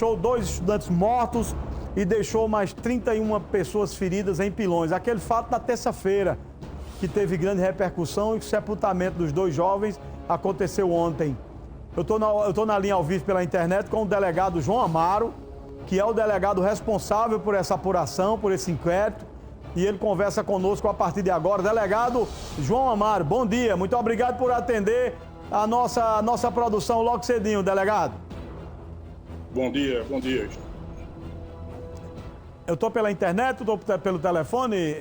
deixou 2 estudantes mortos e deixou mais 31 pessoas feridas em Pilões. Aquele fato da terça-feira, que teve grande repercussão, e o sepultamento dos 2 jovens aconteceu ontem. Eu estou na linha ao vivo pela internet com o delegado João Amaro, que é o delegado responsável por essa apuração, por esse inquérito, e ele conversa conosco a partir de agora. Delegado João Amaro, bom dia, muito obrigado por atender a nossa produção logo cedinho, delegado. Bom dia, bom dia. Eu estou pela internet, estou pelo telefone,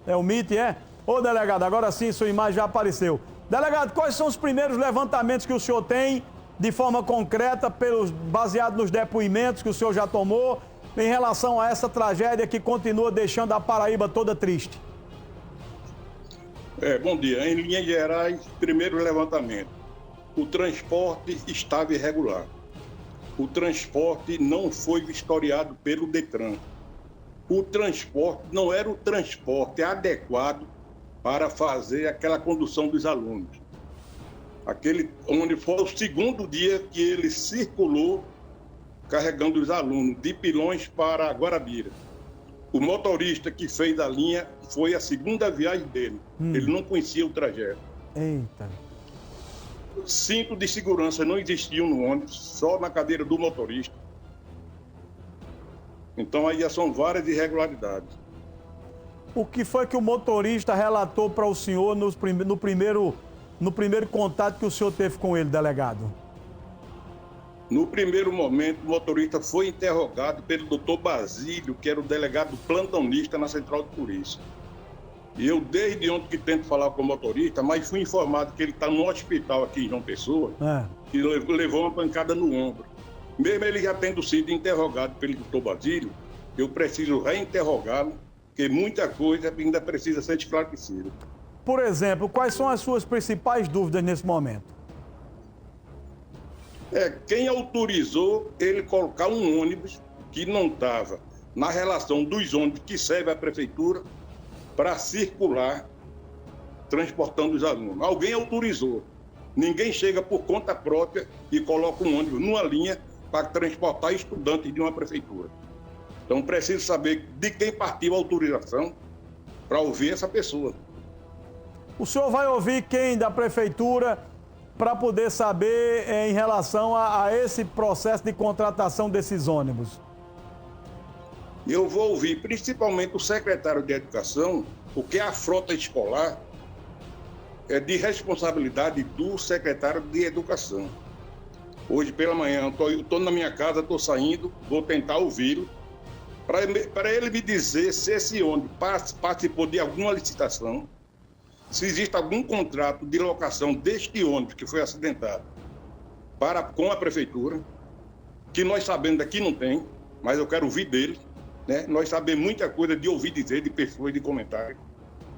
é o MIT, é? Ô delegado, agora sim sua imagem já apareceu. Delegado, quais são os primeiros levantamentos que o senhor tem, de forma concreta, baseado nos depoimentos que o senhor já tomou, em relação a essa tragédia que continua deixando a Paraíba toda triste? Bom dia. Em linhas gerais, primeiro levantamento. O transporte estava irregular. O transporte não foi vistoriado pelo Detran. O transporte não era o transporte adequado para fazer aquela condução dos alunos. Onde foi o segundo dia que ele circulou carregando os alunos de Pilões para Guarabira. O motorista que fez a linha foi a segunda viagem dele. Ele não conhecia o trajeto. Eita. Cinto de segurança não existiam no ônibus, só na cadeira do motorista. Então aí já são várias irregularidades. O que foi que o motorista relatou para o senhor no primeiro contato que o senhor teve com ele, delegado? No primeiro momento, o motorista foi interrogado pelo doutor Basílio, que era o delegado plantonista na Central de Polícia. E eu, desde ontem que tento falar com o motorista, mas fui informado que ele está no hospital aqui em João Pessoa, que levou uma pancada no ombro. Mesmo ele já tendo sido interrogado pelo doutor Basílio, eu preciso reinterrogá-lo, porque muita coisa ainda precisa ser esclarecida. Por exemplo, quais são as suas principais dúvidas nesse momento? Quem autorizou ele colocar um ônibus que não estava na relação dos ônibus que servem à prefeitura para circular transportando os alunos. Alguém autorizou. Ninguém chega por conta própria e coloca um ônibus numa linha para transportar estudantes de uma prefeitura. Então preciso saber de quem partiu a autorização para ouvir essa pessoa. O senhor vai ouvir quem da prefeitura para poder saber em relação a esse processo de contratação desses ônibus? Eu vou ouvir principalmente o secretário de Educação, porque a frota escolar é de responsabilidade do secretário de Educação. Hoje pela manhã eu estou na minha casa, estou saindo, vou tentar ouvi-lo, para ele me dizer se esse ônibus participou de alguma licitação, se existe algum contrato de locação deste ônibus que foi acidentado com a prefeitura, que nós sabemos daqui não tem, mas eu quero ouvir dele, né? Nós sabemos muita coisa de ouvir dizer, de pessoas, de comentários,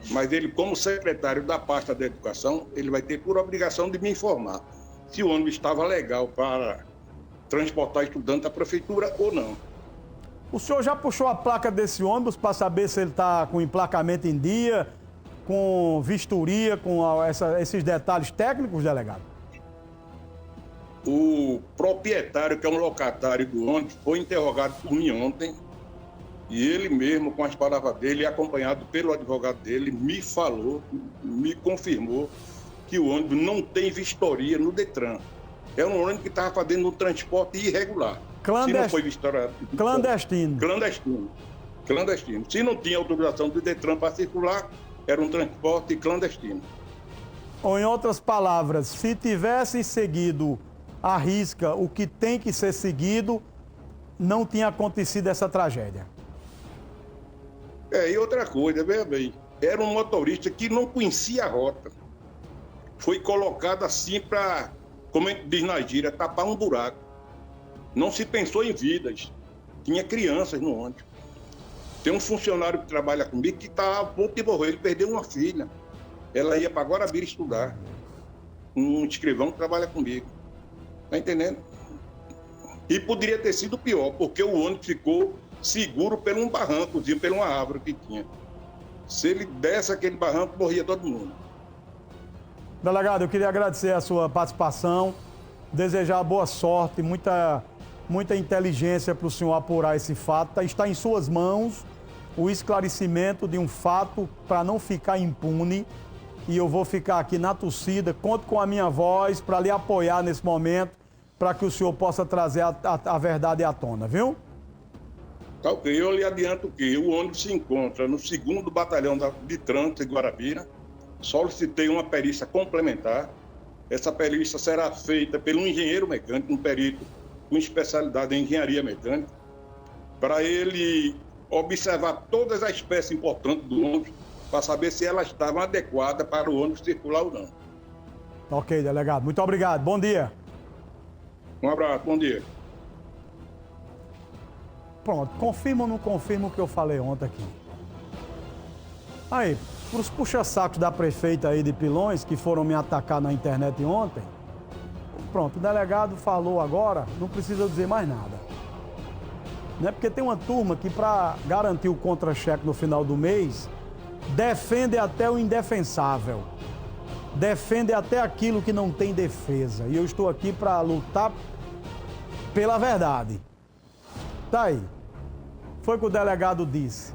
mas ele, como secretário da pasta da educação, ele vai ter por obrigação de me informar se o ônibus estava legal para transportar estudante da prefeitura ou não. O senhor já puxou a placa desse ônibus para saber se ele está com emplacamento em dia, com vistoria, com esses detalhes técnicos, delegado? O proprietário, que é um locatário do ônibus, foi interrogado por mim ontem e ele mesmo, com as palavras dele, acompanhado pelo advogado dele, me falou, me confirmou que o ônibus não tem vistoria no Detran. É um ônibus que estava fazendo um transporte irregular. Se não foi vistoriado... Clandestino. Clandestino. Se não tinha autorização do Detran para circular, era um transporte clandestino. Ou, em outras palavras, se tivesse seguido à risca o que tem que ser seguido, não tinha acontecido essa tragédia. E outra coisa, veja bem, era um motorista que não conhecia a rota. Foi colocado assim para, como a gente diz na gíria, tapar um buraco. Não se pensou em vidas. Tinha crianças no ônibus. Tem um funcionário que trabalha comigo que está a ponto de morrer. Ele perdeu uma filha. Ela ia para Guarabira estudar. Um escrivão que trabalha comigo. Está entendendo? E poderia ter sido pior, porque o ônibus ficou seguro por um barrancozinho, por uma árvore que tinha. Se ele desse aquele barranco, morria todo mundo. Delegado, eu queria agradecer a sua participação, desejar boa sorte, muita muita inteligência para o senhor apurar esse fato. Está em suas mãos o esclarecimento de um fato para não ficar impune. E eu vou ficar aqui na torcida, conto com a minha voz para lhe apoiar nesse momento, para que o senhor possa trazer a verdade à tona, viu? Tá ok, eu lhe adianto que o ônibus se encontra no 2º Batalhão de Trânsito de Guarabira. Solicitei uma perícia complementar. Essa perícia será feita pelo engenheiro mecânico, um perito com especialidade em engenharia mecânica, para ele observar todas as peças importantes do ônibus, para saber se elas estavam adequadas para o ônibus circular ou não. Ok, delegado. Muito obrigado. Bom dia. Um abraço, bom dia. Pronto, confirma ou não confirma o que eu falei ontem aqui? Aí, para os puxa-sacos da prefeita aí de Pilões, que foram me atacar na internet ontem, pronto, o delegado falou agora, não precisa dizer mais nada. Né? Porque tem uma turma que, para garantir o contra-cheque no final do mês, defende até o indefensável. Defende até aquilo que não tem defesa. E eu estou aqui para lutar pela verdade. Tá aí. Foi o que o delegado disse.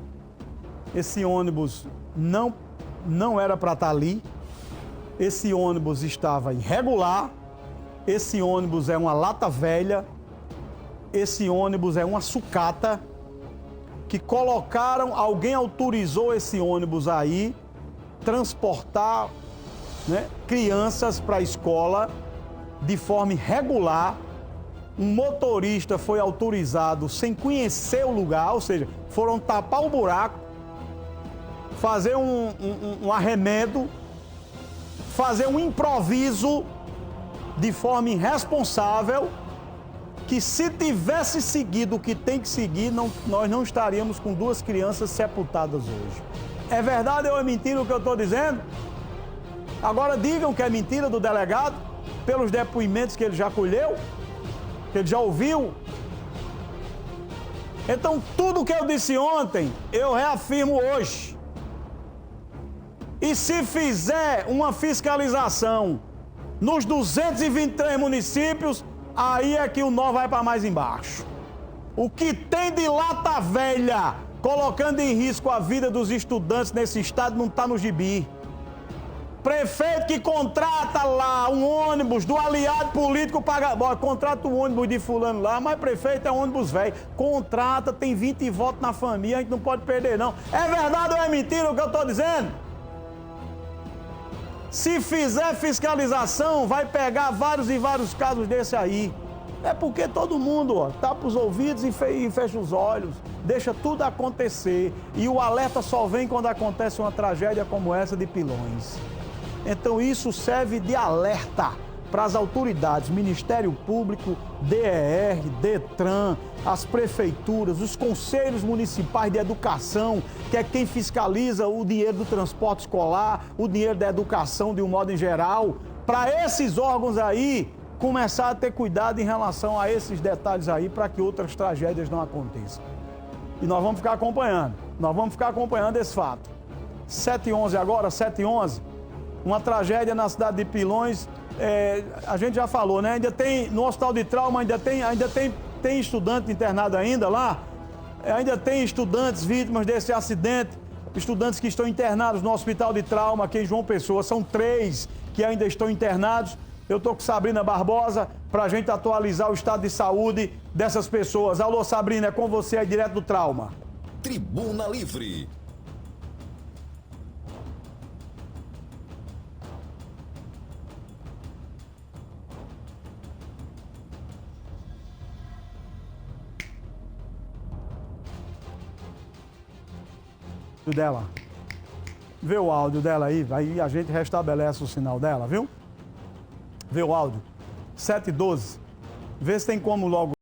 Esse ônibus não era para estar ali. Esse ônibus estava irregular. Esse ônibus é uma lata velha. Esse ônibus é uma sucata. Que colocaram, alguém autorizou esse ônibus aí transportar, né, crianças para a escola de forma irregular. Um motorista foi autorizado sem conhecer o lugar, ou seja, foram tapar o buraco, fazer um arremedo, fazer um improviso de forma irresponsável, que se tivesse seguido o que tem que seguir, nós não estaríamos com 2 crianças sepultadas hoje. É verdade ou é mentira o que eu estou dizendo? Agora digam que é mentira do delegado, pelos depoimentos que ele já colheu, que ele já ouviu. Então, tudo que eu disse ontem, eu reafirmo hoje. E se fizer uma fiscalização nos 223 municípios, aí é que o nó vai para mais embaixo. O que tem de lata velha colocando em risco a vida dos estudantes nesse estado não está no gibi. Prefeito que contrata lá um ônibus do aliado político, contrata um ônibus de fulano lá, mas prefeito é um ônibus velho. Contrata, tem 20 votos na família, a gente não pode perder não. É verdade ou é mentira o que eu estou dizendo? Se fizer fiscalização, vai pegar vários e vários casos desse aí. É porque todo mundo tapa os ouvidos e fecha os olhos, deixa tudo acontecer. E o alerta só vem quando acontece uma tragédia como essa de Pilões. Então isso serve de alerta para as autoridades, Ministério Público, DER, DETRAN, as prefeituras, os conselhos municipais de educação, que é quem fiscaliza o dinheiro do transporte escolar, o dinheiro da educação de um modo em geral, para esses órgãos aí começar a ter cuidado em relação a esses detalhes aí, para que outras tragédias não aconteçam. E nós vamos ficar acompanhando esse fato. 7h11 agora, 7h11, uma tragédia na cidade de Pilões, a gente já falou, né? Ainda tem, no hospital de trauma, ainda tem estudante internado ainda lá, ainda tem estudantes vítimas desse acidente, estudantes que estão internados no hospital de trauma aqui em João Pessoa, são 3 que ainda estão internados. Eu estou com Sabrina Barbosa para a gente atualizar o estado de saúde dessas pessoas. Alô, Sabrina, é com você aí direto do trauma. Tribuna Livre. Dela. Vê o áudio dela aí a gente restabelece o sinal dela, viu? Vê o áudio. 7h12. Vê se tem como logo